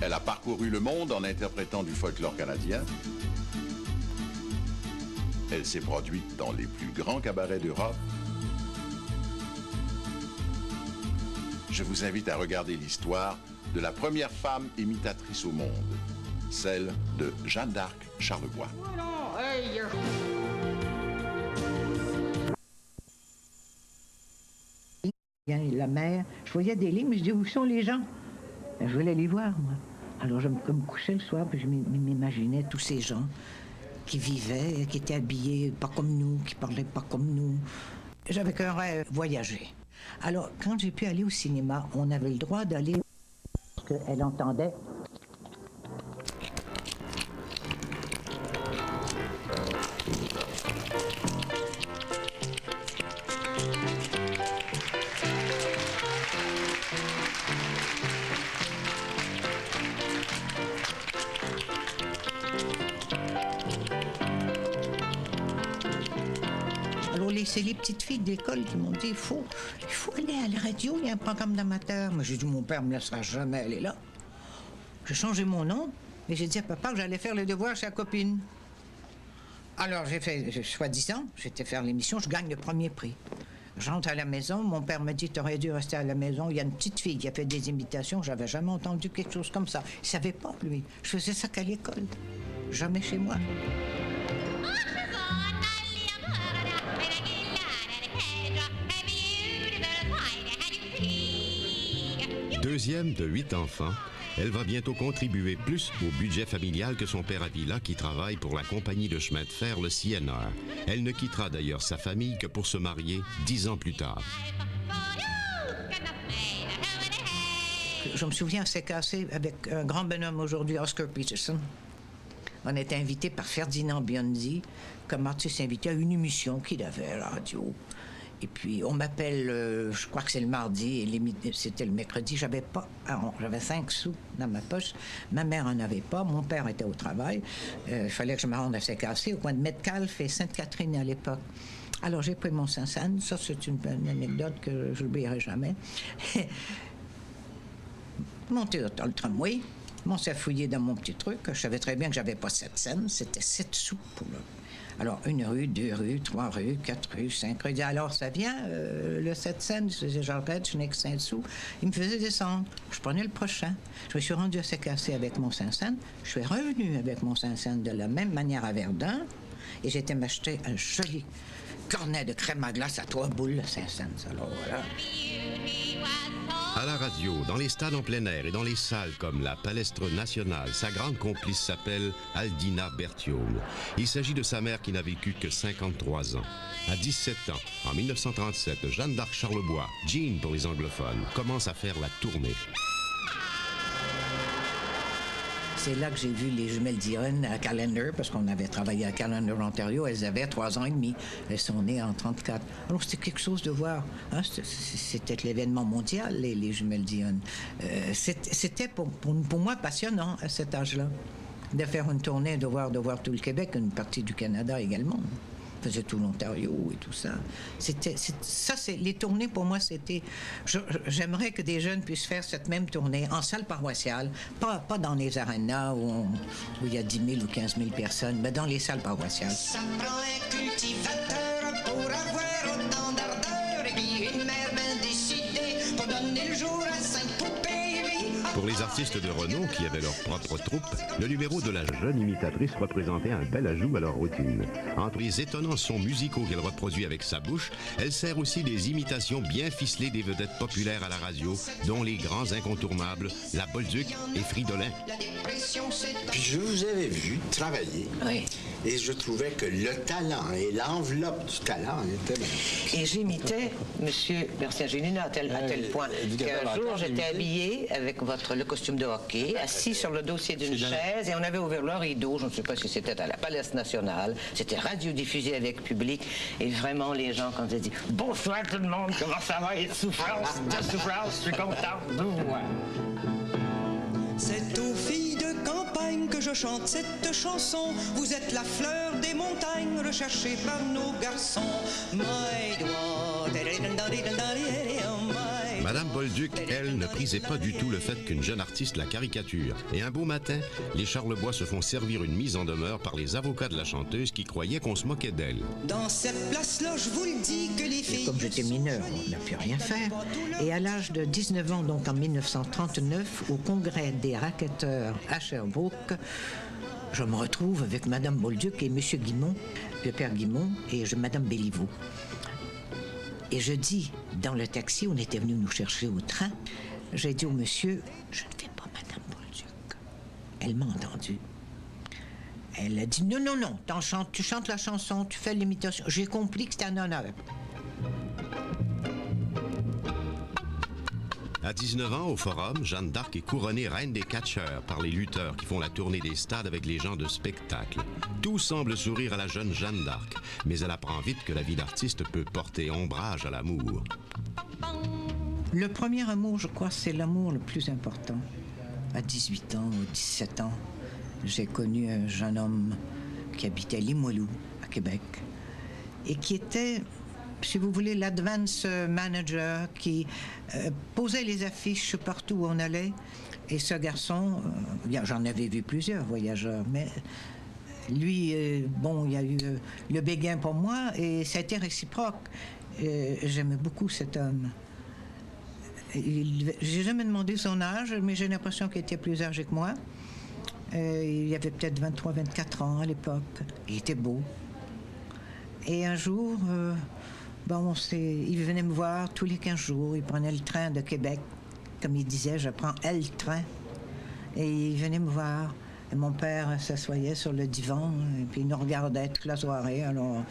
Elle a parcouru le monde en interprétant du folklore canadien. Elle s'est produite dans les plus grands cabarets d'Europe. Je vous invite à regarder l'histoire de la première femme imitatrice au monde, celle de Jeanne d'Arc Charlebois. La mer, je voyais des lits, mais je dis, où sont les gens? Je voulais les voir, moi. Alors je me couchais le soir, puis je m'imaginais tous ces gens qui vivaient, qui étaient habillés pas comme nous, qui parlaient pas comme nous. J'avais qu'un rêve, voyager. Alors, quand j'ai pu aller au cinéma, on avait le droit d'aller parce qu'elle entendait. C'est les petites filles d'école qui m'ont dit, il faut aller à la radio, il y a un programme d'amateur. Mais j'ai dit, mon père ne me laissera jamais aller là. J'ai changé mon nom, et j'ai dit à papa que j'allais faire le devoir chez la copine. Alors j'ai fait, soi-disant, j'étais faire l'émission, je gagne le premier prix. J'entre à la maison, mon père me dit, t'aurais dû rester à la maison. Il y a une petite fille qui a fait des imitations, j'avais jamais entendu quelque chose comme ça. Il savait pas, lui. Je faisais ça qu'à l'école, jamais chez moi. Deuxième de 8 enfants, elle va bientôt contribuer plus au budget familial que son père Avila qui travaille pour la compagnie de chemin de fer, le CNR. Elle ne quittera d'ailleurs sa famille que pour se marier 10 ans plus tard. Je me souviens, c'est cassé avec un grand bonhomme aujourd'hui, Oscar Peterson. On était invité par Ferdinand Biondi comme artiste invité à une émission qu'il avait à la radio. Et puis, on m'appelle, je crois que c'est le mardi, et c'était le mercredi. J'avais 5 sous dans ma poche. Ma mère en avait pas. Mon père était au travail. Il fallait que je me rende à Saint-Cassé, au coin de Metcalfe et Sainte-Catherine à l'époque. Alors, j'ai pris mon Saint-Saëns. Ça, c'est une anecdote que je n'oublierai jamais. Monté dans le tramway. On s'est fouillé dans mon petit truc. Je savais très bien que j'avais pas 7 cents. C'était 7 sous pour le... Alors, 1 rue, 2 rues, 3 rues, 4 rues, 5 rues. Alors, ça vient, le 7 cents, j'arrête, je n'ai que 5 sous. Il me faisait descendre. Je prenais le prochain. Je me suis rendu à Saint-Cassé avec mon Saint-Saëns. Je suis revenu avec mon Saint-Saëns de la même manière à Verdun. Et j'ai été m'acheter un joli cornet de crème à glace à 3 boules, Saint-Saëns. Alors, voilà. À la radio, dans les stades en plein air et dans les salles comme la Palestre nationale, sa grande complice s'appelle Aldina Berthiaume. Il s'agit de sa mère qui n'a vécu que 53 ans. À 17 ans, en 1937, Jeanne d'Arc Charlebois, Jean pour les anglophones, commence à faire la tournée. C'est là que j'ai vu les jumelles Dionne à Callender, parce qu'on avait travaillé à Callender, Ontario. Elles avaient 3 ans et demi. Elles sont nées en 1934. Alors, c'était quelque chose de voir. Hein? C'était l'événement mondial, les jumelles Dionne. C'était pour moi passionnant à cet âge-là, de faire une tournée, de voir tout le Québec, une partie du Canada également. On faisait tout l'Ontario et tout ça. Les tournées, pour moi, c'était... J'aimerais que des jeunes puissent faire cette même tournée en salle paroissiale, pas dans les arénas où il y a 10 000 ou 15 000 personnes, mais dans les salles paroissiales. Ça prend un cultivateur pour avoir autant d'ardeur et puis une mère bien décidée pour donner le jour à 5 poupées. Pour les artistes de renom qui avaient leur propre troupe, le numéro de la jeune imitatrice représentait un bel ajout à leur routine. Entre les étonnants sons musicaux qu'elle reproduit avec sa bouche, elle sert aussi des imitations bien ficelées des vedettes populaires à la radio, dont les grands incontournables, la Bolduc et Fridolin. Puis je vous avais vu travailler. Oui. Et je trouvais que le talent et l'enveloppe du talent étaient... Et j'imitais M. Mercier-Gélinas à tel point qu'un jour, j'étais habillée avec le costume de hockey, assis sur le dossier d'une chaise, et on avait ouvert le rideau, je ne sais pas si c'était à la Palestre nationale, c'était radiodiffusé avec public, et vraiment, les gens, quand ils disent « Bonsoir tout le monde, comment ça va? Et de souffrance, je suis content de vous voir. » C'est aux filles de campagne que je chante cette chanson. Vous êtes la fleur des montagnes recherchée par nos garçons. Madame Bolduc, elle, ne prisait pas du tout le fait qu'une jeune artiste la caricature. Et un beau matin, les Charlebois se font servir une mise en demeure par les avocats de la chanteuse qui croyaient qu'on se moquait d'elle. Dans cette place-là, je vous le dis que les filles... Et comme j'étais mineure, on n'a pu rien faire. Et à l'âge de 19 ans, donc en 1939, au congrès des racketteurs à Sherbrooke, je me retrouve avec Madame Bolduc et Monsieur Guimont, le père Guimont, et Madame Béliveau. Et je dis, dans le taxi, on était venu nous chercher au train, j'ai dit au monsieur, je ne fais pas Madame Bolduc. Elle m'a entendu. Elle a dit, non, tu chantes la chanson, tu fais l'imitation. J'ai compris que c'était un honneur. À 19 ans, au Forum, Jeanne d'Arc est couronnée reine des catcheurs par les lutteurs qui font la tournée des stades avec les gens de spectacle. Tout semble sourire à la jeune Jeanne d'Arc, mais elle apprend vite que la vie d'artiste peut porter ombrage à l'amour. Le premier amour, je crois, c'est l'amour le plus important. À 18 ans ou 17 ans, j'ai connu un jeune homme qui habitait à Limoilou, à Québec, et qui était, si vous voulez, l'advance manager qui posait les affiches partout où on allait. Et ce garçon, j'en avais vu plusieurs voyageurs, mais lui, il y a eu le béguin pour moi et ça a été réciproque. J'aimais beaucoup cet homme. J'ai jamais demandé son âge, mais j'ai l'impression qu'il était plus âgé que moi. Il avait peut-être 23, 24 ans à l'époque. Il était beau. Et un jour... il venait me voir tous les 15 jours. Il prenait le train de Québec. Comme il disait, je prends le train. Et il venait me voir. Et mon père s'assoyait sur le divan. Et puis il nous regardait toute la soirée. Alors,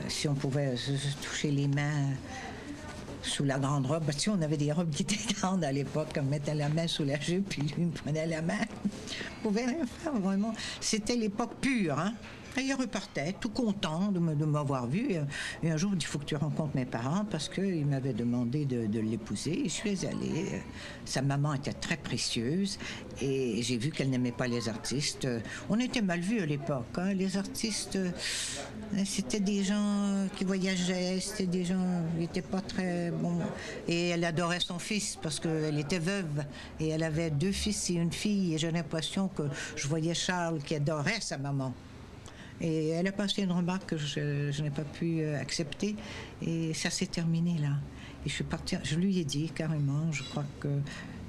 si on pouvait se toucher les mains sous la grande robe. On avait des robes qui étaient grandes à l'époque. On mettait la main sous la jupe, puis lui me prenait la main. On pouvait rien faire, vraiment. C'était l'époque pure, hein. Et il repartait, tout content de m'avoir vu. Et un jour, il dit, il faut que tu rencontres mes parents parce qu'ils m'avaient demandé de l'épouser. Et je suis allée. Sa maman était très précieuse et j'ai vu qu'elle n'aimait pas les artistes. On était mal vus à l'époque. Hein. Les artistes, c'était des gens qui voyageaient, c'était des gens qui n'étaient pas très bons. Et elle adorait son fils parce qu'elle était veuve. Et elle avait 2 fils et une fille. Et j'ai l'impression que je voyais Charles qui adorait sa maman. Et elle a passé une remarque que je n'ai pas pu accepter. Et ça s'est terminé là. Et je suis partie, je lui ai dit carrément, je crois que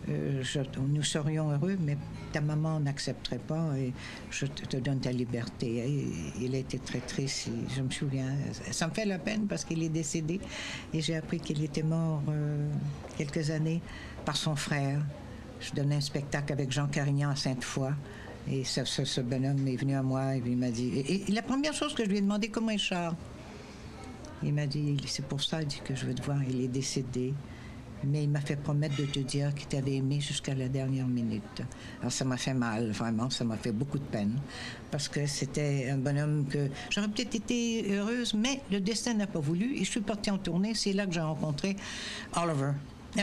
nous serions heureux, mais ta maman n'accepterait pas et je te donne ta liberté. Et il a été très triste, je me souviens. Ça me fait la peine parce qu'il est décédé. Et j'ai appris qu'il était mort quelques années par son frère. Je donnais un spectacle avec Jean Carignan à Sainte-Foy. Et ce bonhomme est venu à moi et il m'a dit... Et la première chose que je lui ai demandé, comment est Charles? Il m'a dit, c'est pour ça, il dit que je veux te voir, il est décédé. Mais il m'a fait promettre de te dire qu'il t'avait aimé jusqu'à la dernière minute. Alors ça m'a fait mal, vraiment, ça m'a fait beaucoup de peine. Parce que c'était un bonhomme que... J'aurais peut-être été heureuse, mais le destin n'a pas voulu. Et je suis partie en tournée, c'est là que j'ai rencontré Oliver.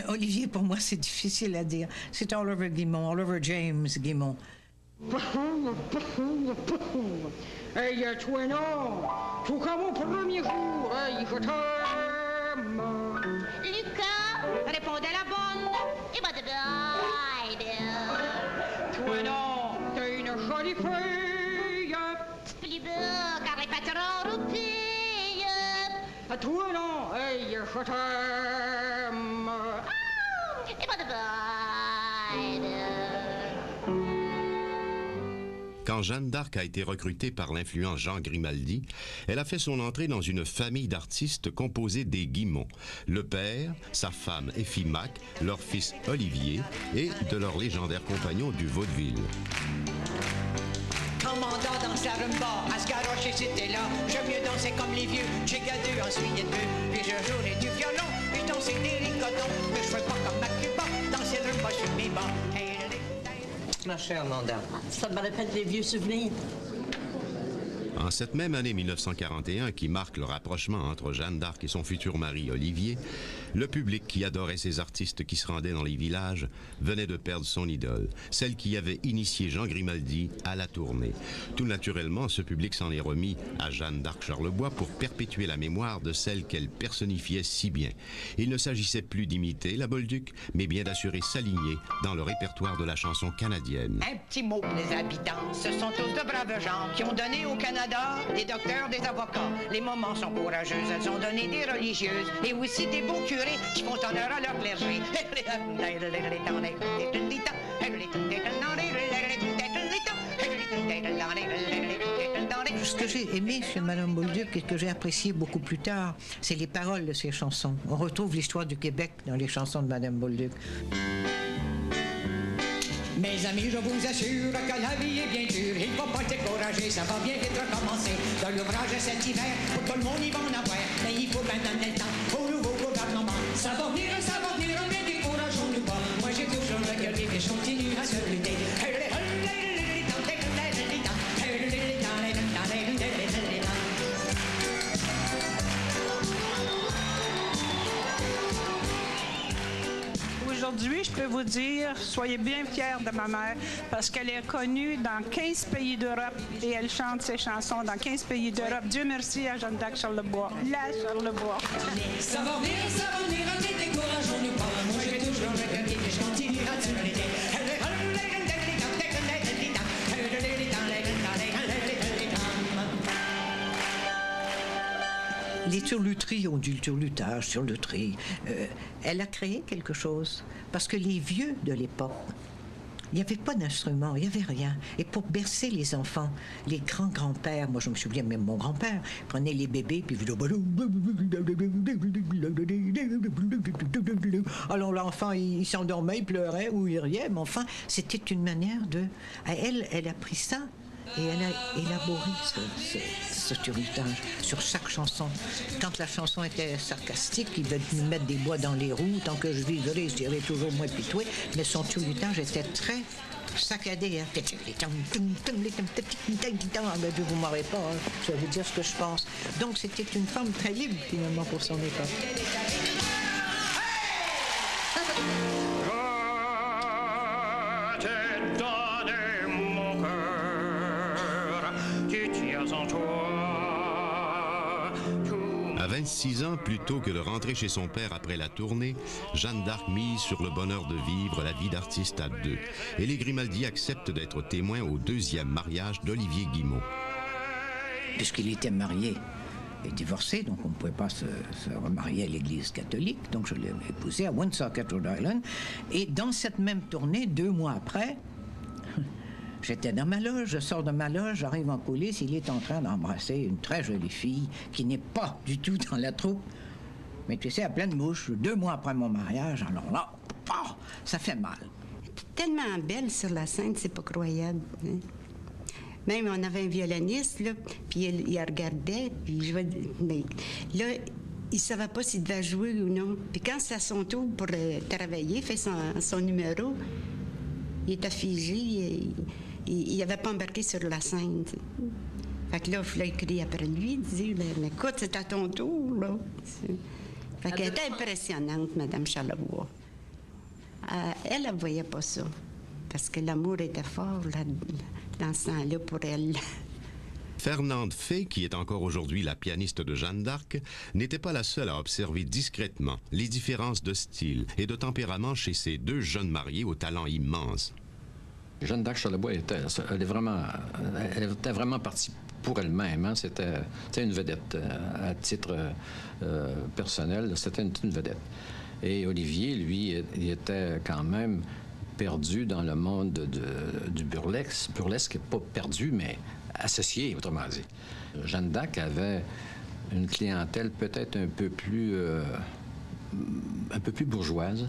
Olivier, pour moi, c'est difficile à dire. C'est Oliver Guimont, Oliver James Guimont. Hey, Twino, tout comme au premier jour, il faut t'aimer. Lucas, répondez à la bonne. Et moi de Twino, t'es une jolie fille. Plus beau, car les patrons roupillent. Twino, hey, je t'aime. Et moi de Quand Jeanne d'Arc a été recrutée par l'influent Jean Grimaldi, elle a fait son entrée dans une famille d'artistes composée des Guimont, le père, sa femme Effie Mac, leur fils Olivier et de leur légendaire compagnon du vaudeville. Commandant dans sa rumba, à se garocher c'était là. Je mieux danser comme les vieux, j'ai gardé en suie de peu. Puis je jouais du violon, puis dansais des ricotons. Mais je fais pas comme Macuba, danser le rumba sur mes bas. Ma chère Amanda. Ça me rappelle des vieux souvenirs. En cette même année 1941, qui marque le rapprochement entre Jeanne d'Arc et son futur mari Olivier, le public qui adorait ces artistes qui se rendaient dans les villages venait de perdre son idole, celle qui avait initié Jean Grimaldi à la tournée. Tout naturellement, ce public s'en est remis à Jeanne d'Arc Charlebois pour perpétuer la mémoire de celle qu'elle personnifiait si bien. Il ne s'agissait plus d'imiter la Bolduc, mais bien d'assurer sa lignée dans le répertoire de la chanson canadienne. Un petit mot pour les habitants, ce sont tous de braves gens qui ont donné au Canada des docteurs, des avocats. Les mamans sont courageuses, elles ont donné des religieuses et aussi des beaux curés qui font honneur à leur clergé. Ce que j'ai aimé chez Madame Bolduc et que j'ai apprécié beaucoup plus tard, c'est les paroles de ses chansons. On retrouve l'histoire du Québec dans les chansons de Madame Bolduc. Mes amis, je vous assure que la vie est bien dure. Il ne faut pas être découragé, ça va bien vite recommencer. De l'ouvrage cet hiver, pour tout le monde y va en avoir. Mais il faut maintenant le temps au nouveau gouvernement. Ça va venir, mais décourageons-nous pas. Moi j'ai toujours le cœur vif et je continue à se lutter. Aujourd'hui, je peux vous dire, soyez bien fiers de ma mère parce qu'elle est connue dans 15 pays d'Europe et elle chante ses chansons dans 15 pays d'Europe. Dieu merci à Jeanne d'Arc Charlebois, la Charlebois. Ça va venir, mais décourageons-nous pas. Moi j'ai toujours le cœur vif et je continue à se lutter. Les turluteries ont du turlutage, turluterie. Elle a créé quelque chose. Parce que les vieux de l'époque, il n'y avait pas d'instrument, il n'y avait rien. Et pour bercer les enfants, les grands-grands-pères, moi je me souviens même mon grand-père, prenait les bébés, puis... Alors l'enfant, il s'endormait, il pleurait ou il riait, mais enfin, c'était une manière de... Elle a pris ça. Et elle a élaboré ce turlutage sur chaque chanson. Quand la chanson était sarcastique, il devait nous mettre des bois dans les roues. Tant que je vivrai, je dirais toujours moins pitoué. Mais son turlutage était très saccadé. Hein. Vous m'aurez pas, hein. Je vais vous dire ce que je pense. Donc c'était une femme très libre, finalement, pour son époque. À 26 ans, plutôt que de rentrer chez son père après la tournée, Jeanne d'Arc mise sur le bonheur de vivre la vie d'artiste à deux. Et les Grimaldi acceptent d'être témoins au deuxième mariage d'Olivier Guimau. Puisqu'il était marié et divorcé, donc on ne pouvait pas se remarier à l'Église catholique, donc je l'ai épousé à Woonsocket, Rhode Island. Et dans cette même tournée, 2 mois après, j'étais dans ma loge, je sors de ma loge, j'arrive en coulisses, il est en train d'embrasser une très jolie fille qui n'est pas du tout dans la troupe. Mais tu sais, à pleine mouche, 2 mois après mon mariage, alors là, ça fait mal. Tellement belle sur la scène, c'est pas croyable. Hein? Même on avait un violoniste, là, puis il regardait, puis je vois, mais là, il savait pas s'il devait jouer ou non. Puis quand c'est à son tour pour travailler, fait son numéro, il était figé, il n'avait pas embarqué sur la scène. T'sais. Fait que là, il fallait crier après lui, dire, mais écoute, c'est à ton tour, là. Fait qu'elle était impressionnante, Mme Charlebois. Elle ne voyait pas ça, parce que l'amour était fort là, dans ce temps-là pour elle. Fernande Fay, qui est encore aujourd'hui la pianiste de Jeanne d'Arc, n'était pas la seule à observer discrètement les différences de style et de tempérament chez ces 2 jeunes mariés au talent immense. Jeanne d'Arc Charlebois était vraiment partie pour elle-même. Hein? C'était une vedette. À titre personnel, c'était une vedette. Et Olivier, lui, il était quand même perdu dans le monde du burlesque. Burlesque, pas perdu, mais associé, autrement dit. Jeanne d'Arc avait une clientèle peut-être un peu plus bourgeoise.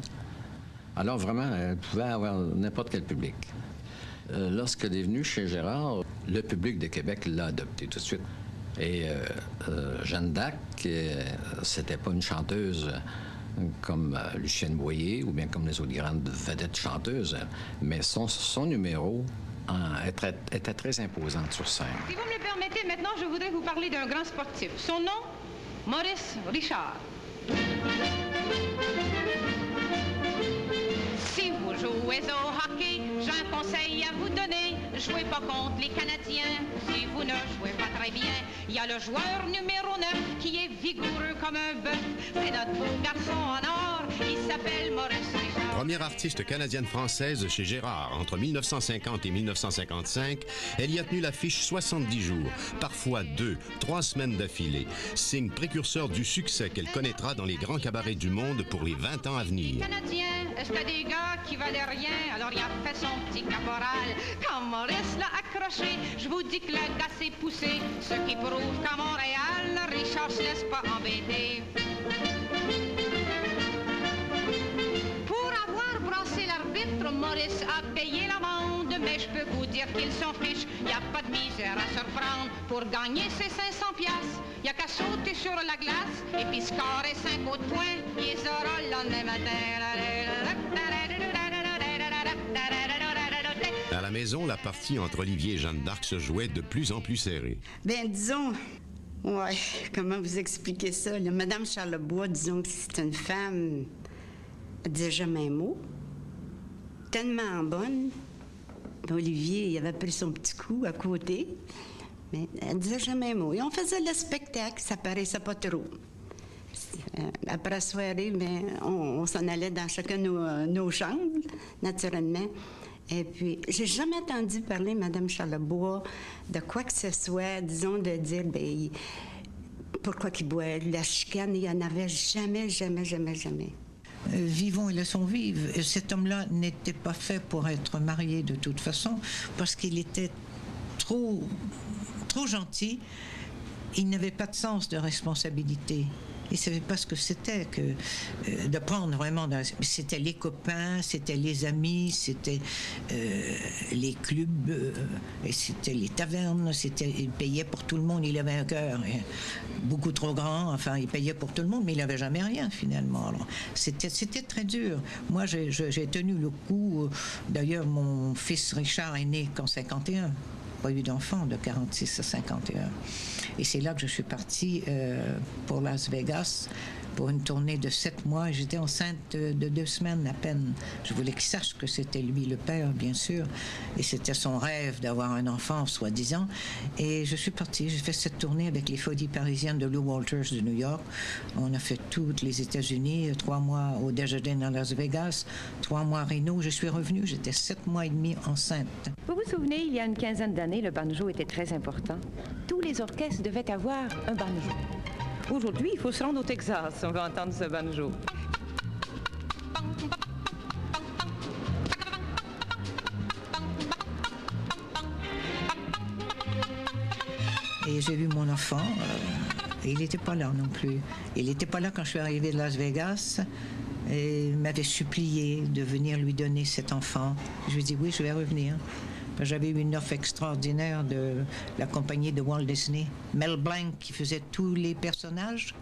Alors vraiment, elle pouvait avoir n'importe quel public. Lorsqu'elle est venue chez Gérard, le public de Québec l'a adoptée tout de suite. Et Jeanne d'Arc, c'était pas une chanteuse comme Lucienne Boyer ou bien comme les autres grandes vedettes chanteuses, mais son numéro était très imposante sur scène. Si vous me le permettez, maintenant, je voudrais vous parler d'un grand sportif. Son nom, Maurice Richard. Si vous jouez au hockey, j'ai un conseil à vous donner. Jouez pas contre les Canadiens. Si vous ne jouez pas très bien, il y a le joueur numéro 9 qui est vigoureux comme un bœuf. C'est notre beau garçon en or. Il s'appelle Maurice Richard. Première artiste canadienne-française chez Gérard, entre 1950 et 1955, elle y a tenu l'affiche 70 jours, parfois 2, 3 semaines d'affilée, signe précurseur du succès qu'elle connaîtra dans les grands cabarets du monde pour les 20 ans à venir. Canadien, c'était des gars qui valaient rien, alors il a fait son petit caporal. Quand Maurice l'a accroché, je vous dis que le gars s'est poussé, ce qui prouve qu'à Montréal, Richard se laisse pas embêter. Pour avoir brassé l'arbitre, Maurice a payé l'amende, mais je peux vous dire qu'il s'en fiche, y a pas de misère à se reprendre. Pour gagner ses 500 piastres, y a qu'à sauter sur la glace, et puis scorer 5 autres points, il les aura le lendemain matin. À la maison, la partie entre Olivier et Jeanne d'Arc se jouait de plus en plus serrée. Bien, disons, ouais, comment vous expliquer ça? Là? Madame Charlebois, disons que c'est une femme, elle disait jamais un mot, tellement bonne. Olivier, il avait pris son petit coup à côté, mais elle disait jamais un mot. Et on faisait le spectacle, ça paraissait pas trop. Après la soirée, bien, on s'en allait dans chacun nos chambres, naturellement. Et puis, j'ai jamais entendu parler, Mme Charlebois, de quoi que ce soit, disons, de dire, bien, pourquoi qu'il boit. La chicane, il n'y en avait jamais. Vivons et laissons vivre. Cet homme-là n'était pas fait pour être marié de toute façon, parce qu'il était trop gentil. Il n'avait pas de sens de responsabilité. Il ne savait pas ce que c'était que de prendre vraiment... C'était les copains, c'était les amis, c'était les clubs, et c'était les tavernes, il payait pour tout le monde. Il avait un cœur beaucoup trop grand, enfin, il payait pour tout le monde, mais il n'avait jamais rien, finalement. Alors, c'était très dur. Moi, j'ai tenu le coup. D'ailleurs, mon fils Richard est né qu'en 51. Pas eu d'enfant de 46 à 51. Et c'est là que je suis partie pour Las Vegas pour une tournée de 7 mois. J'étais enceinte de 2 semaines à peine. Je voulais qu'il sache que c'était lui le père, bien sûr. Et c'était son rêve d'avoir un enfant, soi-disant. Et je suis partie. J'ai fait cette tournée avec les Folies parisiennes de Lou Walters de New York. On a fait toutes les États-Unis, 3 mois au Desjardins à Las Vegas, 3 mois à Reno. Je suis revenue. J'étais 7 mois et demi enceinte. Vous vous souvenez, il y a une quinzaine d'années, le banjo était très important. Tous les orchestres devaient avoir un banjo. Aujourd'hui, il faut se rendre au Texas si on veut entendre ce banjo. Et j'ai vu mon enfant, et il n'était pas là non plus. Il n'était pas là quand je suis arrivée de Las Vegas. Et il m'avait supplié de venir lui donner cet enfant. Je lui ai dit oui, je vais revenir. J'avais eu une offre extraordinaire de la compagnie de Walt Disney, Mel Blanc, qui faisait tous les personnages.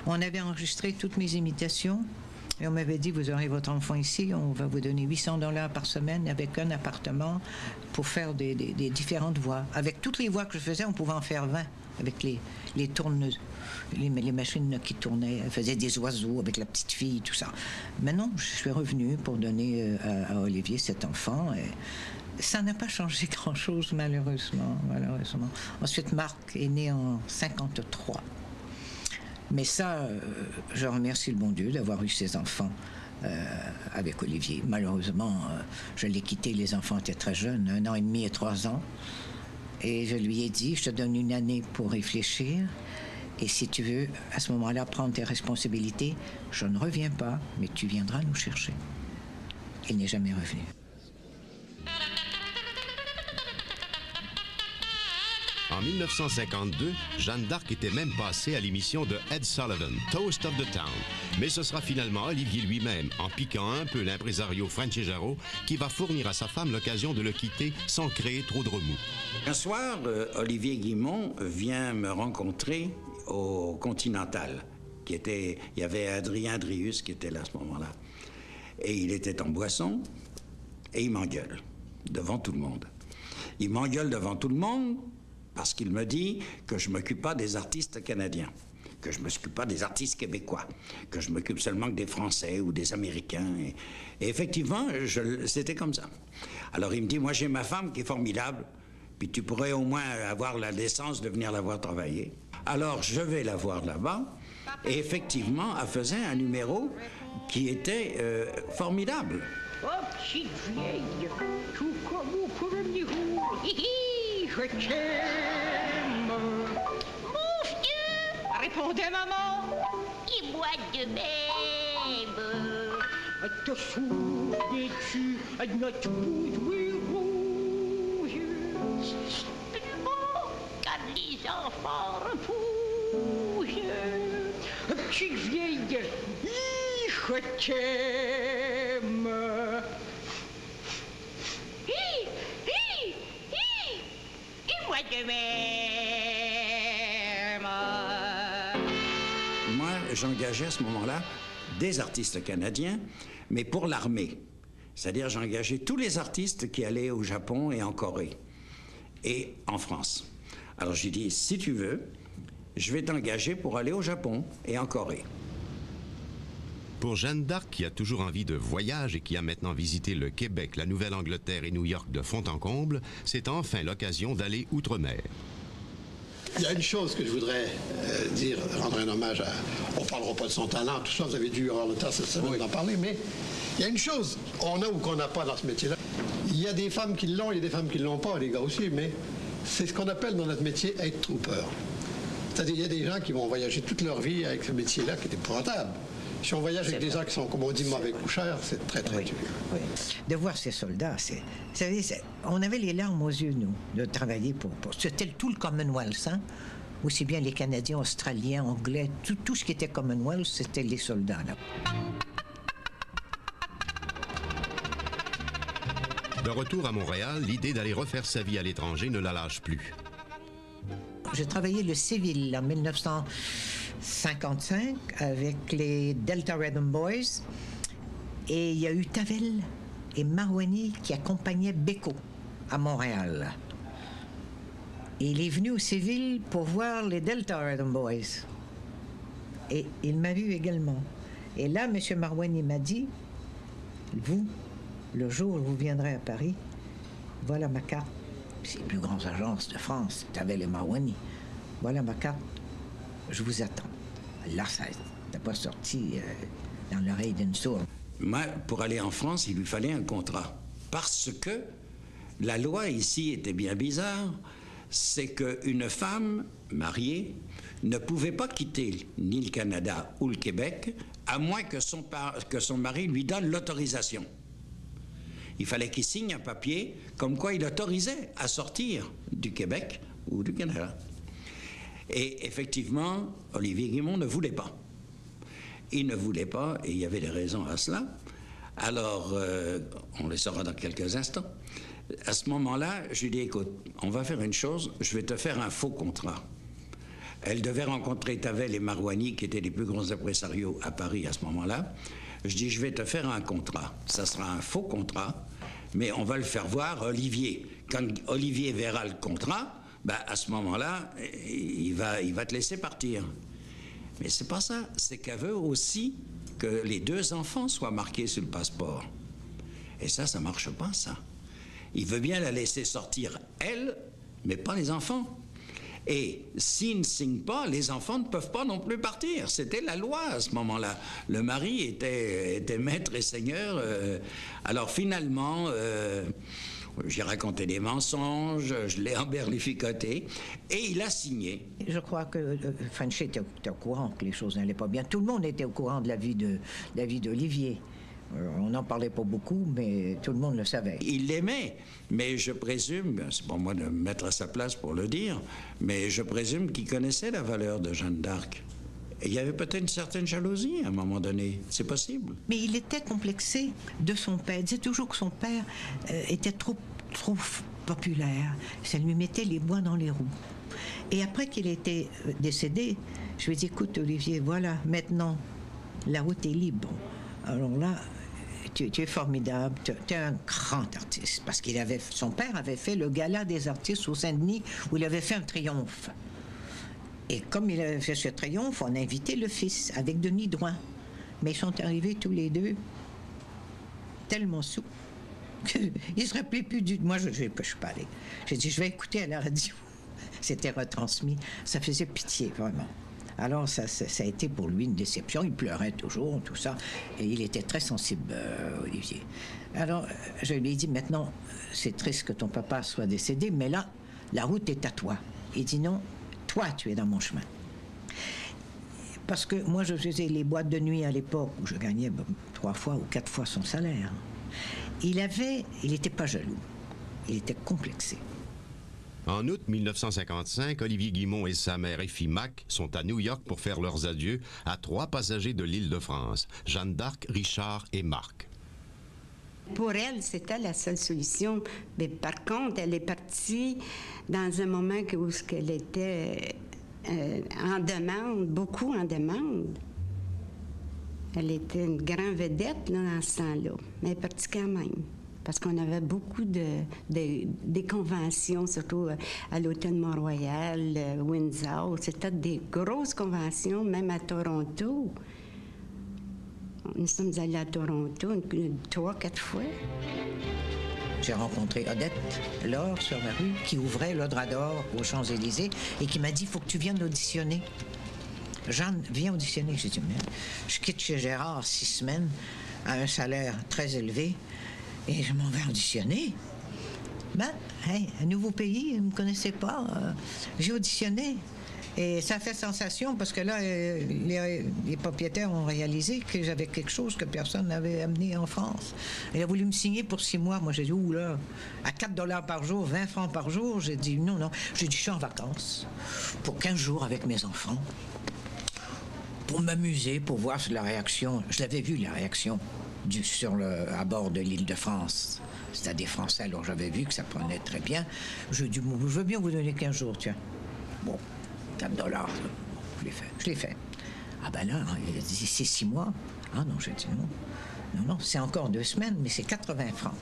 On avait enregistré toutes mes imitations et on m'avait dit, vous aurez votre enfant ici, on va vous donner $800 par semaine avec un appartement pour faire des différentes voix. Avec toutes les voix que je faisais, on pouvait en faire 20 avec les tourneuses, les machines qui tournaient, faisaient des oiseaux avec la petite fille, tout ça. Maintenant, je suis revenue pour donner à Olivier cet enfant. Et ça n'a pas changé grand-chose, malheureusement. Ensuite, Marc est né en 53. Mais ça, je remercie le bon Dieu d'avoir eu ces enfants avec Olivier. Malheureusement, je l'ai quitté, les enfants étaient très jeunes, 1 an et demi et 3 ans. Et je lui ai dit, je te donne 1 année pour réfléchir. Et si tu veux, à ce moment-là, prendre tes responsabilités, je ne reviens pas, mais tu viendras nous chercher. Il n'est jamais revenu. En 1952, Jeanne d'Arc était même passée à l'émission de Ed Sullivan, Toast of the Town. Mais ce sera finalement Olivier lui-même, en piquant un peu l'impresario Francescaro, qui va fournir à sa femme l'occasion de le quitter sans créer trop de remous. Un soir, Olivier Guimond vient me rencontrer au Continental. Il y avait Adrien Drius qui était là à ce moment-là. Et il était en boisson et il m'engueule devant tout le monde. Il m'engueule devant tout le monde parce qu'il me dit que je ne m'occupe pas des artistes canadiens, que je ne m'occupe pas des artistes québécois, que je m'occupe seulement que des Français ou des Américains. Et effectivement, c'était comme ça. Alors il me dit, moi j'ai ma femme qui est formidable, puis tu pourrais au moins avoir la décence de venir la voir travailler. Alors je vais la voir là-bas, et effectivement, elle faisait un numéro qui était formidable. Oh, petite vieille, tout comme au premier jour, je t'aime. Mon vieux, répondait maman. Il boit de même. Te souviens-tu de notre boudoir rouge? Plus beau comme les enfants repoussent. Petite vieille, je t'aime. Et moi de même. Moi, j'engageais à ce moment-là des artistes canadiens, mais pour l'armée. C'est-à-dire, j'engageais tous les artistes qui allaient au Japon et en Corée et en France. Alors, j'ai dit, si tu veux, je vais t'engager pour aller au Japon et en Corée. Pour Jeanne d'Arc, qui a toujours envie de voyage et qui a maintenant visité le Québec, la Nouvelle-Angleterre et New York de fond en comble, c'est enfin l'occasion d'aller outre-mer. Il y a une chose que je voudrais dire, rendre un hommage à... On ne parlera pas de son talent, tout ça, vous avez dû avoir le temps cette semaine d'en parler, mais il y a une chose, on a ou qu'on n'a pas dans ce métier-là. Il y a des femmes qui l'ont, il y a des femmes qui ne l'ont pas, les gars aussi, mais c'est ce qu'on appelle dans notre métier être trooper. C'est-à-dire, il y a des gens qui vont voyager toute leur vie avec ce métier-là qui est épouvantable. Si on voyage avec des gens qui sont, comme on dit, mauvais coucheurs, c'est très, très dur. Oui. De voir ces soldats, vous savez, on avait les larmes aux yeux, nous, de travailler pour c'était tout le Commonwealth, hein? Aussi bien les Canadiens, Australiens, Anglais, tout ce qui était Commonwealth, c'était les soldats, là. De retour à Montréal, l'idée d'aller refaire sa vie à l'étranger ne la lâche plus. J'ai travaillé le civil en 1955 avec les Delta Rhythm Boys et il y a eu Tavel et Marouani qui accompagnaient Beko à Montréal. Et il est venu au civil pour voir les Delta Rhythm Boys. Et il m'a vu également. Et là, M. Marouani m'a dit, vous, le jour où vous viendrez à Paris, voilà ma carte. C'est les plus grandes agences de France, Tavel et Marouani. Voilà ma carte, je vous attends. Là, ça n'a pas sorti dans l'oreille d'une sourde. Moi, pour aller en France, il lui fallait un contrat. Parce que la loi ici était bien bizarre. C'est qu'une femme mariée ne pouvait pas quitter ni le Canada ou le Québec, à moins que son mari lui donne l'autorisation. Il fallait qu'il signe un papier comme quoi il autorisait à sortir du Québec ou du Canada. Et effectivement, Olivier Guimond ne voulait pas. Il ne voulait pas, et il y avait des raisons à cela. Alors, on les saura dans quelques instants. À ce moment-là, je lui dis, écoute, on va faire une chose, je vais te faire un faux contrat. Elle devait rencontrer Tavel et Marouani, qui étaient les plus grands impresarios à Paris à ce moment-là. Je dis, je vais te faire un contrat. Ça sera un faux contrat, mais on va le faire voir à Olivier. Quand Olivier verra le contrat, ben, à ce moment-là, il va te laisser partir. Mais c'est pas ça. C'est qu'elle veut aussi que les deux enfants soient marqués sur le passeport. Et ça marche pas, ça. Il veut bien la laisser sortir, elle, mais pas les enfants. Et s'il ne signe pas, les enfants ne peuvent pas non plus partir. C'était la loi à ce moment-là. Le mari était maître et seigneur. Alors finalement, j'ai raconté des mensonges, je l'ai emberlificoté, et il a signé. Je crois que Frenchy était au courant que les choses n'allaient pas bien. Tout le monde était au courant de la vie d'Olivier. On n'en parlait pas beaucoup, mais tout le monde le savait. Il l'aimait, mais je présume, c'est pas moi de me mettre à sa place pour le dire, mais je présume qu'il connaissait la valeur de Jeanne d'Arc. Et il y avait peut-être une certaine jalousie à un moment donné, c'est possible. Mais il était complexé de son père. Il disait toujours que son père était trop populaire. Ça lui mettait les bois dans les roues. Et après qu'il était décédé, je lui ai dit, écoute Olivier, voilà, maintenant, la route est libre. Alors là, tu es formidable, tu es un grand artiste. Parce son père avait fait le gala des artistes au Saint-Denis où il avait fait un triomphe. Et comme il avait fait ce triomphe, on a invité le fils avec Denis Drouin. Mais ils sont arrivés tous les deux tellement sous qu'ils ne se rappelaient plus du... Moi, je ne suis pas allée. J'ai dit, je vais écouter à la radio. C'était retransmis. Ça faisait pitié, vraiment. Alors, ça a été pour lui une déception. Il pleurait toujours, tout ça. Et il était très sensible, Olivier. Alors, je lui ai dit, maintenant, c'est triste que ton papa soit décédé, mais là, la route est à toi. Il dit, non, toi, tu es dans mon chemin. Parce que moi, je faisais les boîtes de nuit à l'époque où je gagnais 3 fois ou 4 fois son salaire. Il n'était pas jaloux. Il était complexé. En août 1955, Olivier Guimond et sa mère Effie Mac sont à New York pour faire leurs adieux à 3 passagers de l'Île-de-France, Jeanne d'Arc, Richard et Marc. Pour elle, c'était la seule solution. Mais par contre, elle est partie dans un moment où elle était en demande, beaucoup en demande. Elle était une grande vedette là, dans ce temps-là. Mais elle est partie quand même. Parce qu'on avait beaucoup des conventions, surtout à l'Hôtel Mont-Royal, Windsor. C'était des grosses conventions, même à Toronto. Nous sommes allés à Toronto 3-4 fois. J'ai rencontré Odette Laure sur la rue qui ouvrait l'Odrador aux Champs-Élysées et qui m'a dit, il faut que tu viennes auditionner. Jeanne, viens auditionner. J'ai dit, merde, je quitte chez Gérard 6 semaines à un salaire très élevé. Et je m'en vais auditionner. Un nouveau pays, ils ne me connaissaient pas. J'ai auditionné. Et ça fait sensation parce que là, les propriétaires ont réalisé que j'avais quelque chose que personne n'avait amené en France. Il a voulu me signer pour 6 mois. Moi, j'ai dit, là, à 4 $ par jour, 20 francs par jour. J'ai dit, non. J'ai dit, je suis en vacances pour 15 jours avec mes enfants. Pour m'amuser, pour voir la réaction. Je l'avais vu, la réaction. À bord de l'Île-de-France. C'était des Français, alors j'avais vu que ça prenait très bien. Je dis, je veux bien vous donner 15 jours, tiens. Bon, 4 $. Je l'ai fait. Ah ben là, il a dit, c'est 6 mois. Ah non, j'ai dit non. Non, c'est encore 2 semaines, mais c'est 80 francs.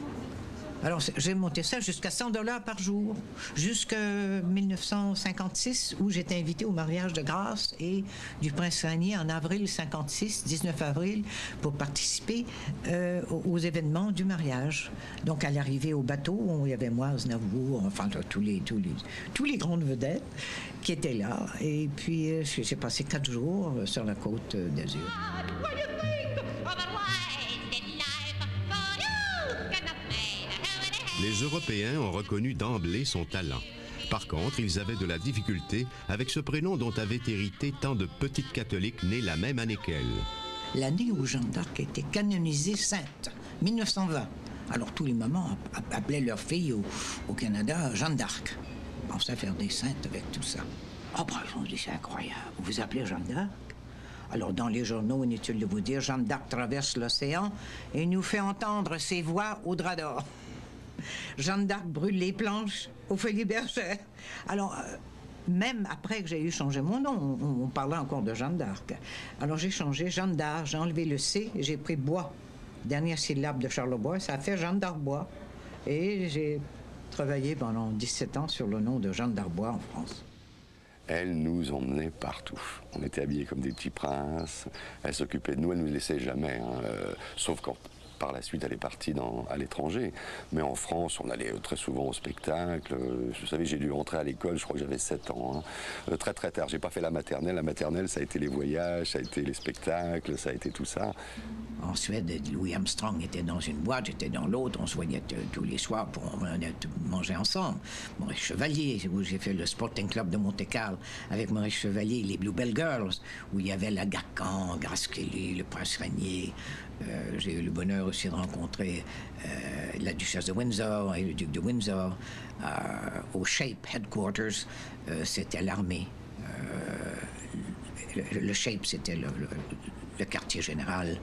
Alors, j'ai monté ça jusqu'à 100 $ par jour, jusqu'à 1956, où j'étais invitée au mariage de Grasse et du prince Ranier en avril 56, 19 avril, pour participer aux événements du mariage. Donc, à l'arrivée au bateau, il y avait moi, Aznavour, enfin, tous les grandes vedettes qui étaient là. Et puis, j'ai passé 4 jours sur la côte d'Azur. Les Européens ont reconnu d'emblée son talent. Par contre, ils avaient de la difficulté avec ce prénom dont avaient hérité tant de petites catholiques nées la même année qu'elle. L'année où Jeanne d'Arc a été canonisée sainte, 1920. Alors tous les mamans appelaient leur fille au Canada Jeanne d'Arc. On pensait faire des saintes avec tout ça. Ah ben, ils ont dit, c'est incroyable. Vous vous appelez Jeanne d'Arc? Alors, dans les journaux, inutile de vous dire, Jeanne d'Arc traverse l'océan et nous fait entendre ses voix au drap d'or. Jeanne d'Arc brûle les planches au Folies Bergère. Alors, même après que j'ai eu changé mon nom, on parlait encore de Jeanne d'Arc. Alors, j'ai changé Jeanne d'Arc, j'ai enlevé le C, j'ai pris Bois. Dernière syllabe de Charlebois, ça a fait Jeanne d'Arc-Bois. Et j'ai travaillé pendant 17 ans sur le nom de Jeanne d'Arc-Bois en France. Elle nous emmenait partout. On était habillés comme des petits princes. Elle s'occupait de nous, elle ne nous laissait jamais. Sauf quand, par la suite, elle est partie à l'étranger. Mais en France, on allait très souvent au spectacle. Vous savez, j'ai dû rentrer à l'école, je crois que j'avais 7 ans. Très, très tard. J'ai pas fait la maternelle. La maternelle, ça a été les voyages, ça a été les spectacles, ça a été tout ça. En Suède, Louis Armstrong était dans une boîte, j'étais dans l'autre. On se voyait tous les soirs pour manger ensemble. Maurice Chevalier, où j'ai fait le Sporting Club de Monte-Carlo avec Maurice Chevalier, les Bluebell Girls, où il y avait la Garcan, Grace Kelly, le prince Ranier. J'ai eu le bonheur aussi de rencontrer la duchesse de Windsor et le duc de Windsor. Au Shape Headquarters, c'était l'armée. Le Shape, c'était le quartier général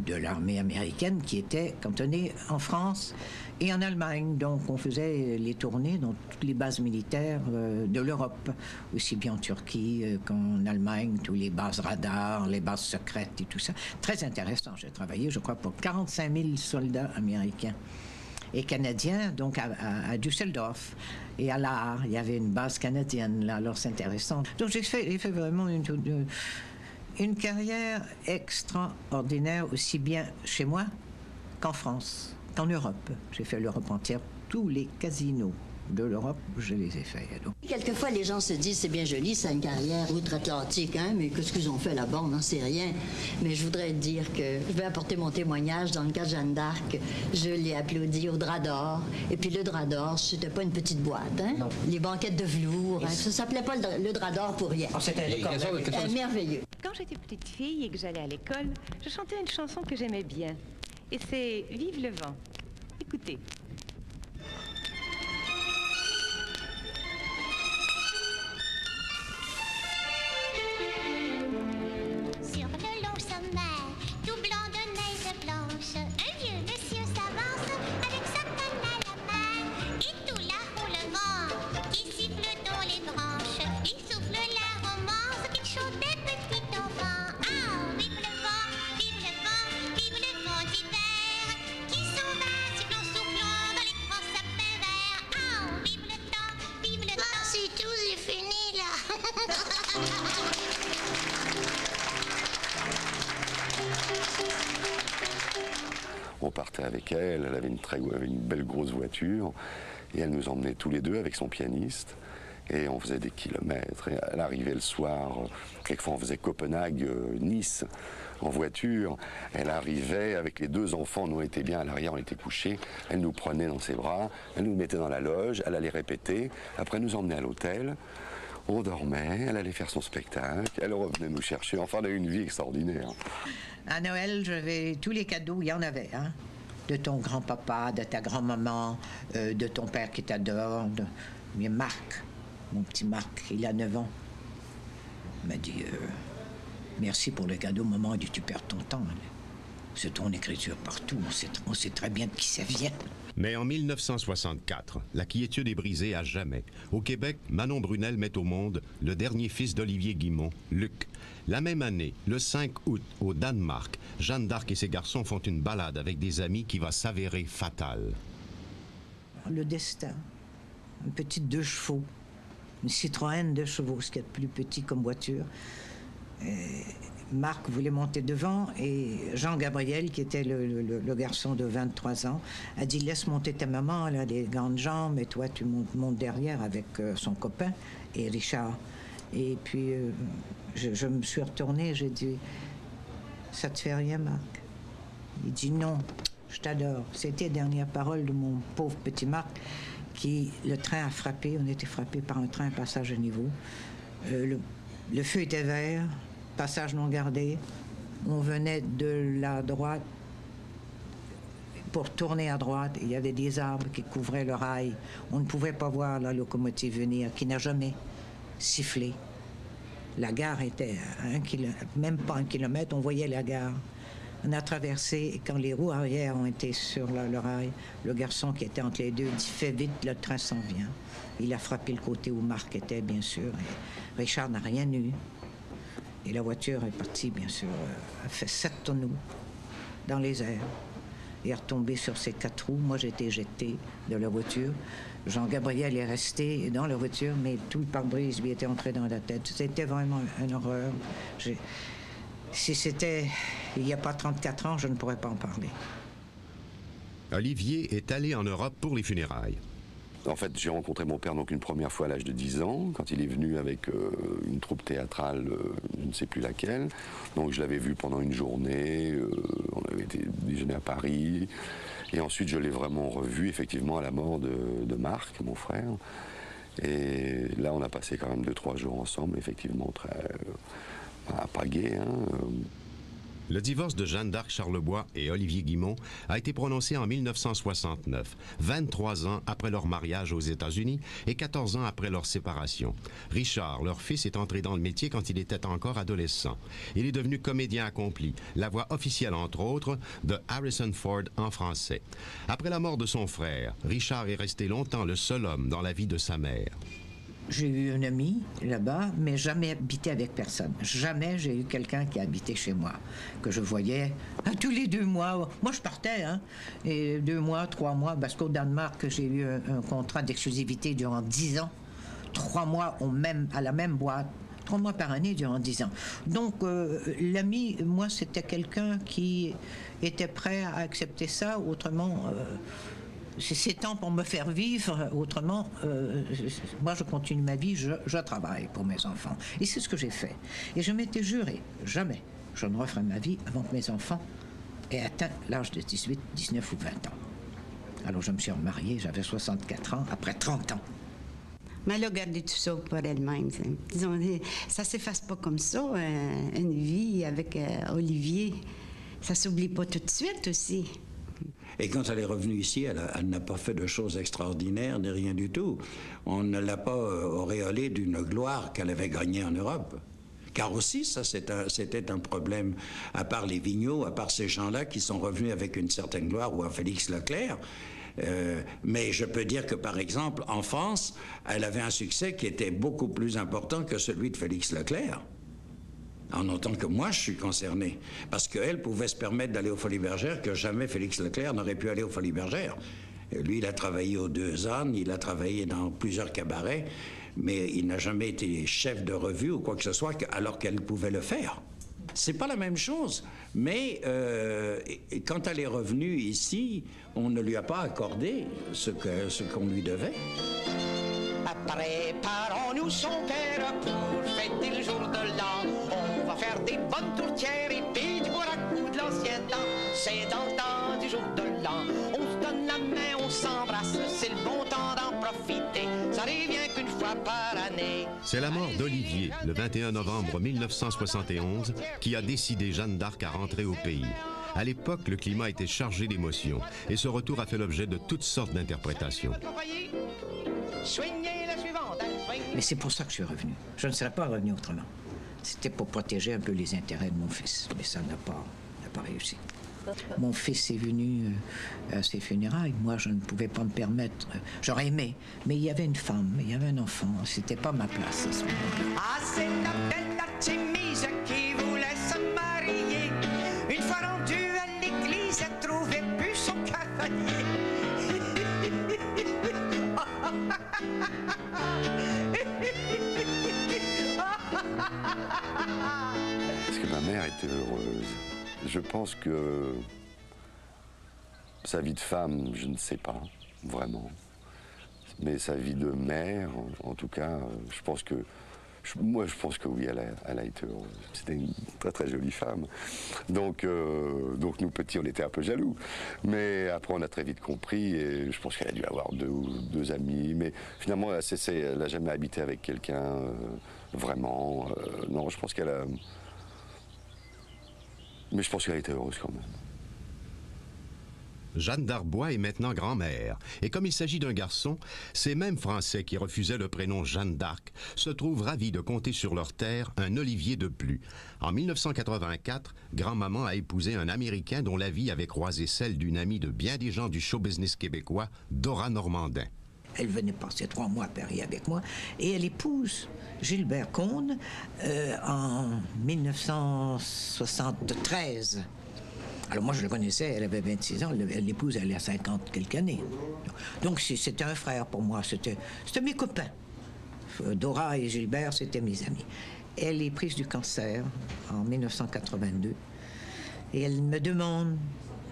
de l'armée américaine qui était cantonné en France et en Allemagne. Donc, on faisait les tournées dans toutes les bases militaires de l'Europe, aussi bien en Turquie qu'en Allemagne, tous les bases radars, les bases secrètes et tout ça. Très intéressant. J'ai travaillé, je crois, pour 45 000 soldats américains et canadiens, donc à Düsseldorf et à La Haye. Il y avait une base canadienne là, alors c'est intéressant. Donc j'ai fait vraiment une carrière extraordinaire, aussi bien chez moi qu'en France, qu'en Europe. J'ai fait l'Europe entière, tous les casinos de l'Europe, je les ai faits. Donc. Quelquefois, les gens se disent, c'est bien joli, c'est une carrière outre-Atlantique, hein, mais qu'est-ce qu'ils ont fait là-bas, on n'en sait rien. Mais je voudrais dire que je vais apporter mon témoignage. Dans le cas de Jeanne d'Arc, je l'ai applaudi au Drap d'Or. Et puis le Drap d'Or, c'était pas une petite boîte, hein? Non. Les banquettes de velours, hein, ça s'appelait pas le Drap d'Or pour rien. Oh, c'était merveilleux. Quand j'étais petite fille et que j'allais à l'école, je chantais une chanson que j'aimais bien. Et c'est « Vive le vent ». Écoutez. On partait avec elle, elle avait une belle grosse voiture, et elle nous emmenait tous les deux avec son pianiste, et on faisait des kilomètres, et elle arrivait le soir, quelquefois on faisait Copenhague-Nice en voiture, elle arrivait avec les deux enfants, nous on était bien à l'arrière, on était couchés, elle nous prenait dans ses bras, elle nous mettait dans la loge, elle allait répéter, après elle nous emmenait à l'hôtel, on dormait, elle allait faire son spectacle, elle revenait nous chercher, enfin on a eu une vie extraordinaire. À Noël, j'avais tous les cadeaux, il y en avait, hein, de ton grand-papa, de ta grand-maman, de ton père qui t'adore, mais Marc, mon petit Marc, il a 9 ans, il m'a dit merci pour le cadeau, maman. Il dit tu perds ton temps, c'est ton écriture partout, on sait très bien de qui ça vient. Mais en 1964, la quiétude est brisée à jamais. Au Québec, Manon Brunel met au monde le dernier fils d'Olivier Guimond, Luc. La même année, le 5 août, au Danemark, Jeanne d'Arc et ses garçons font une balade avec des amis qui va s'avérer fatale. Le destin, une petite 2 chevaux, une Citroën 2 chevaux, ce qui est le plus petit comme voiture. Marc voulait monter devant et Jean-Gabriel, qui était le garçon de 23 ans, a dit « Laisse monter ta maman, elle a des grandes jambes, et toi tu montes derrière avec son copain et Richard. » Et puis je me suis retournée, j'ai dit « Ça te fait rien, Marc ?» Il dit « Non, je t'adore. » C'était les dernières paroles de mon pauvre petit Marc, qui, le train a frappé, on était frappé par un train à passage à niveau. Le feu était vert, passage non gardé. On venait de la droite. Pour tourner à droite, il y avait des arbres qui couvraient le rail. On ne pouvait pas voir la locomotive venir, qui n'a jamais sifflé. La gare était à même pas 1 kilomètre, on voyait la gare. On a traversé, et quand les roues arrière ont été sur le rail, le garçon qui était entre les deux dit « Fais vite, le train s'en vient ». Il a frappé le côté où Marc était, bien sûr. Et Richard n'a rien eu. Et la voiture est partie, bien sûr, a fait 7 tonneaux dans les airs et est retombée sur ses 4 roues. Moi, j'ai été éjecté de la voiture. Jean-Gabriel est resté dans la voiture, mais tout le pare-brise lui était entré dans la tête. C'était vraiment une horreur. Si c'était il n'y a pas 34 ans, je ne pourrais pas en parler. Olivier est allé en Europe pour les funérailles. En fait, j'ai rencontré mon père donc une première fois à l'âge de 10 ans, quand il est venu avec une troupe théâtrale, je ne sais plus laquelle. Donc je l'avais vu pendant une journée, on avait été déjeuner à Paris. Et ensuite, je l'ai vraiment revu, effectivement, à la mort de Marc, mon frère. Et là, on a passé quand même 2-3 jours ensemble, effectivement, très pas gai, hein. Le divorce de Jeanne d'Arc Charlebois et Olivier Guimond a été prononcé en 1969, 23 ans après leur mariage aux États-Unis et 14 ans après leur séparation. Richard, leur fils, est entré dans le métier quand il était encore adolescent. Il est devenu comédien accompli, la voix officielle, entre autres, de Harrison Ford en français. Après la mort de son frère, Richard est resté longtemps le seul homme dans la vie de sa mère. J'ai eu un ami là-bas, mais jamais habité avec personne. Jamais j'ai eu quelqu'un qui habitait chez moi, que je voyais tous les 2 mois. Moi, je partais, hein, et 2 mois, 3 mois, parce qu'au Danemark, j'ai eu un contrat d'exclusivité durant 10 ans. 3 mois à la même boîte. 3 mois par année durant 10 ans. Donc, l'ami, moi, c'était quelqu'un qui était prêt à accepter ça. Autrement, c'est temps pour me faire vivre. Autrement, moi, je continue ma vie, je travaille pour mes enfants. Et c'est ce que j'ai fait. Et je m'étais juré, jamais je ne referai ma vie avant que mes enfants aient atteint l'âge de 18, 19 ou 20 ans. Alors, je me suis remariée, j'avais 64 ans, après 30 ans. Mais elle a gardé tout ça pour elle-même. Disons, ça ne s'efface pas comme ça, une vie avec Olivier. Ça ne s'oublie pas tout de suite aussi. Et quand elle est revenue ici, elle n'a pas fait de choses extraordinaires, ni rien du tout. On ne l'a pas auréolée d'une gloire qu'elle avait gagnée en Europe. Car aussi, ça, c'était un problème, à part les Vigneault, à part ces gens-là qui sont revenus avec une certaine gloire, ou à Félix Leclerc. Mais je peux dire que, par exemple, en France, elle avait un succès qui était beaucoup plus important que celui de Félix Leclerc. En autant que moi, je suis concerné. Parce qu'elle pouvait se permettre d'aller aux Folies Bergères que jamais Félix Leclerc n'aurait pu aller aux Folies Bergères. Lui, il a travaillé aux 2 ânes, il a travaillé dans plusieurs cabarets, mais il n'a jamais été chef de revue ou quoi que ce soit, alors qu'elle pouvait le faire. C'est pas la même chose, mais quand elle est revenue ici, on ne lui a pas accordé ce qu'on lui devait. Préparons-nous son père pour fêter le jour de l'an. On va faire des bonnes tourtières et puis du bourracou de l'ancien temps. C'est dans le temps du jour de l'an. On se donne la main, on s'embrasse, c'est le bon temps d'en profiter. Ça revient qu'une fois par année. C'est la mort d'Olivier, le 21 novembre 1971, qui a décidé Jeanne d'Arc à rentrer au pays. À l'époque, le climat était chargé d'émotions et ce retour a fait l'objet de toutes sortes d'interprétations. Mais c'est pour ça que je suis revenu. Je ne serais pas revenu autrement. C'était pour protéger un peu les intérêts de mon fils. Mais ça n'a pas réussi. Mon fils est venu à ses funérailles. Moi, je ne pouvais pas me permettre. J'aurais aimé. Mais il y avait une femme, il y avait un enfant. C'était pas ma place à ce moment-là. Ah, c'est la belle Artémise qui voulait se marier. Une fois rendue à l'église, elle trouvait plus son cavalier. Est-ce que ma mère était heureuse? Je pense que sa vie de femme, je ne sais pas, vraiment. Mais sa vie de mère, en tout cas, je pense que oui, elle a été heureuse. C'était une très très jolie femme. Donc nous petits, on était un peu jaloux. Mais après, on a très vite compris et je pense qu'elle a dû avoir deux amis. Mais finalement, elle n'a jamais habité avec quelqu'un vraiment. Non, je pense qu'elle a... Mais je pense qu'elle a été heureuse quand même. Jeanne d'Arbois est maintenant grand-mère. Et comme il s'agit d'un garçon, ces mêmes Français qui refusaient le prénom Jeanne d'Arc se trouvent ravis de compter sur leur terre un Olivier de plus. En 1984, grand-maman a épousé un Américain dont la vie avait croisé celle d'une amie de bien des gens du show business québécois, Dora Normandin. Elle venait passer 3 mois à Paris avec moi et elle épouse Gilbert Cône en 1973. Alors moi, je le connaissais, elle avait 26 ans, l'épouse, elle a 50 quelques années. Donc c'était un frère pour moi, c'était mes copains. Dora et Gilbert, c'était mes amis. Elle est prise du cancer en 1982 et elle me demande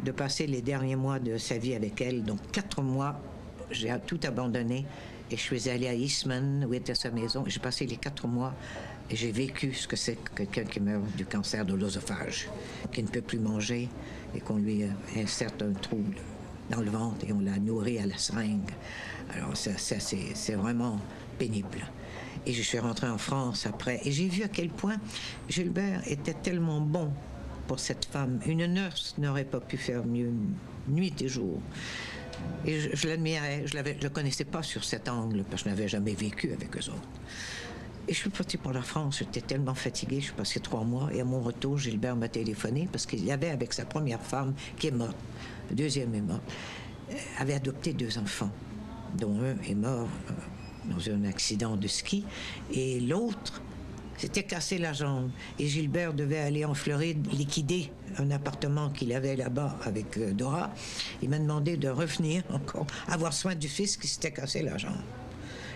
de passer les derniers mois de sa vie avec elle, donc 4 mois. J'ai tout abandonné et je suis allée à Eastman, où était sa maison. J'ai passé les 4 mois et j'ai vécu ce que c'est que quelqu'un qui meurt du cancer de l'œsophage, qui ne peut plus manger et qu'on lui inserte un trou dans le ventre et on la nourrit à la seringue. Alors ça c'est vraiment pénible. Et je suis rentrée en France après et j'ai vu à quel point Gilbert était tellement bon pour cette femme. Une nurse n'aurait pas pu faire mieux, nuit et jour. Et je l'admirais. Je ne le connaissais pas sur cet angle, parce que je n'avais jamais vécu avec eux autres. Et je suis partie pour la France. J'étais tellement fatiguée. Je suis passée 3 mois. Et à mon retour, Gilbert m'a téléphoné parce qu'il y avait, avec sa première femme, qui est morte, la deuxième est morte, avait adopté 2 enfants, dont un est mort dans un accident de ski. Et l'autre s'était cassé la jambe. Et Gilbert devait aller en Floride liquider un appartement qu'il avait là-bas avec Dora. Il m'a demandé de revenir encore, avoir soin du fils qui s'était cassé la jambe.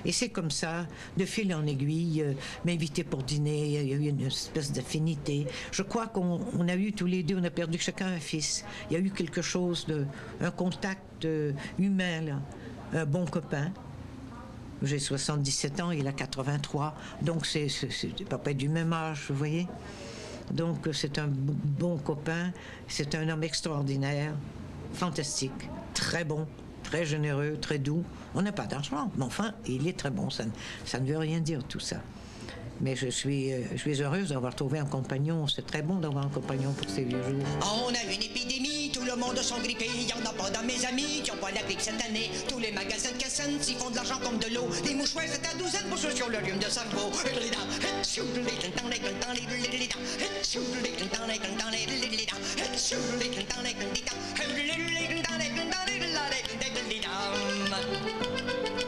Et c'est comme ça, de fil en aiguille, m'inviter pour dîner, il y a eu une espèce d'affinité. Je crois qu'on a eu tous les deux, on a perdu chacun un fils. Il y a eu quelque chose un contact humain, là. Un bon copain. J'ai 77 ans, il a 83, donc c'est à peu près du même âge, vous voyez. Donc c'est un bon copain, c'est un homme extraordinaire, fantastique, très bon, très généreux, très doux. On n'a pas d'argent, mais enfin, il est très bon, ça ne veut rien dire tout ça. Mais je suis heureuse d'avoir trouvé un compagnon. C'est très bon d'avoir un compagnon pour ces vieux jours. On a une épidémie, tout le monde sont grippés. Il y en a pas dans mes amis qui ont pas la grippe cette année. Tous les magasins de Cassane s'y font de l'argent comme de l'eau. Les mouchoirs, c'est à 12 pour ceux sur le rhume de cerveau.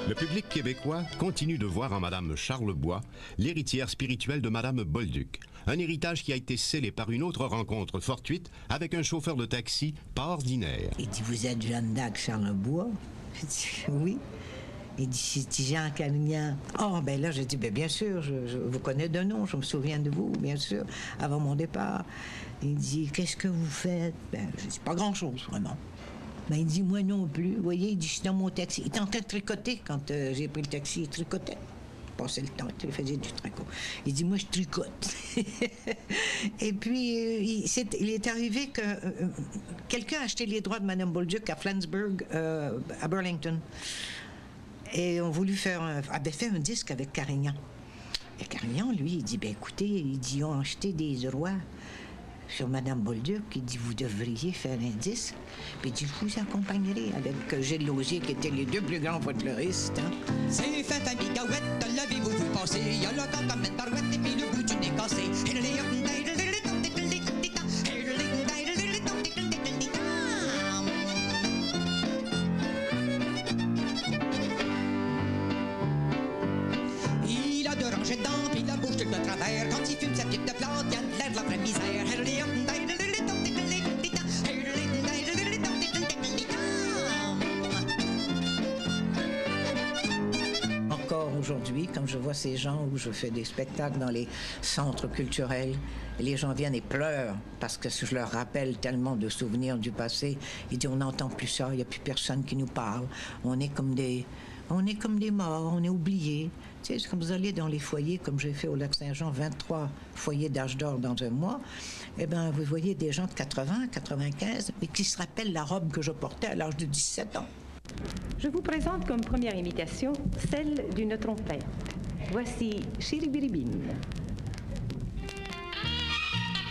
Le public québécois continue de voir en Madame Charlebois l'héritière spirituelle de Madame Bolduc. Un héritage qui a été scellé par une autre rencontre fortuite avec un chauffeur de taxi pas ordinaire. Il dit, vous êtes Jeanne d'Arc Charlebois? J'ai dit, oui. Il dit, c'est Jean Carignan. Oh, ben là, j'ai dit, ben bien sûr, je vous connais de nom, je me souviens de vous, bien sûr, avant mon départ. Il dit, qu'est-ce que vous faites? Ben, je dis, pas grand-chose, vraiment. Ben, il dit, moi non plus. Vous voyez, il dit, je suis dans mon taxi. Il était en train de tricoter quand j'ai pris le taxi. Il tricotait. Il passait le temps, il faisait du tricot. Il dit, moi, je tricote. Et puis, il est arrivé que quelqu'un a acheté les droits de Mme Bolduc à Flansburg, à Burlington. Et on voulu avait fait un disque avec Carignan. Et Carignan, lui, il dit, ben écoutez, ils ont acheté des droits sur Mme Bolduc. Il dit, vous devriez faire un disque. Puis il dit, je vous accompagnerai avec Gilles Lausier, qui étaient les 2 plus grands folkloristes. Hein. C'est fait un bigouette, l'avez-vous vu passer? Il y a le corps comme une barouette et puis le bout du nez cassé. Il a 2 rangées de dents, puis la bouche toute de travers. Quand il fume sa pipe de plante, il y a de l'air de la vraie misère. Aujourd'hui, quand je vois ces gens où je fais des spectacles dans les centres culturels, et les gens viennent et pleurent parce que je leur rappelle tellement de souvenirs du passé. Ils disent, on n'entend plus ça, il n'y a plus personne qui nous parle. On est comme des morts, on est oubliés. Tu sais, c'est comme vous allez dans les foyers, comme j'ai fait au Lac-Saint-Jean, 23 foyers d'âge d'or dans un mois, eh bien, vous voyez des gens de 80, 95, mais qui se rappellent la robe que je portais à l'âge de 17 ans. Je vous présente comme première imitation celle d'une trompette. Voici Chiribiribine.